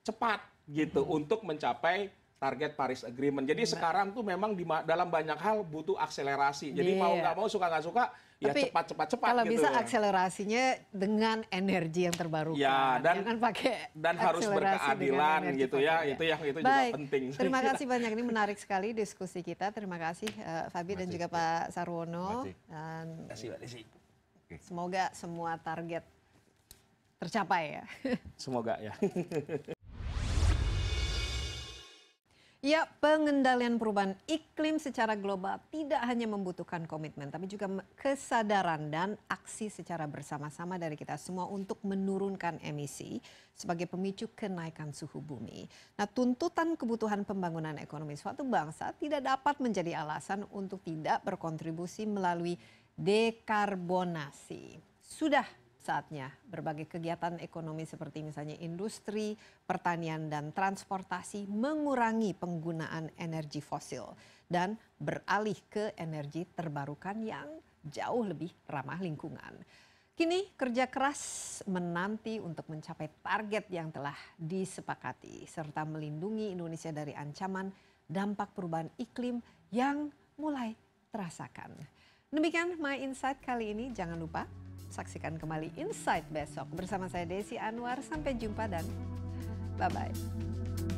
cepat gitu untuk mencapai target Paris Agreement. Jadi sekarang tuh memang dalam banyak hal butuh akselerasi. Jadi mau nggak mau, suka nggak suka, ya Tapi cepat kalau gitu. bisa akselerasinya dengan energi yang terbarukan. Ya, jangan pakai dan harus akselerasi berkeadilan dengan energi gitu ya. fosil. Itu juga Baik, penting. terima kasih banyak. Ini menarik sekali diskusi kita. Terima kasih Fabi dan juga Pak Sarwono. Dan Terima kasih, Mbak Desi. semoga semua target tercapai ya. Semoga ya. Ya, pengendalian perubahan iklim secara global tidak hanya membutuhkan komitmen, tapi juga kesadaran dan aksi secara bersama-sama dari kita semua untuk menurunkan emisi sebagai pemicu kenaikan suhu bumi. Nah, tuntutan kebutuhan pembangunan ekonomi suatu bangsa tidak dapat menjadi alasan untuk tidak berkontribusi melalui dekarbonasi. Sudah saatnya berbagai kegiatan ekonomi seperti misalnya industri, pertanian, dan transportasi mengurangi penggunaan energi fosil dan beralih ke energi terbarukan yang jauh lebih ramah lingkungan. Kini kerja keras menanti untuk mencapai target yang telah disepakati serta melindungi Indonesia dari ancaman dampak perubahan iklim yang mulai terasakan. Demikian My Insight kali ini. Jangan lupa saksikan kembali Insight besok bersama saya Desi Anwar. Sampai jumpa dan bye-bye.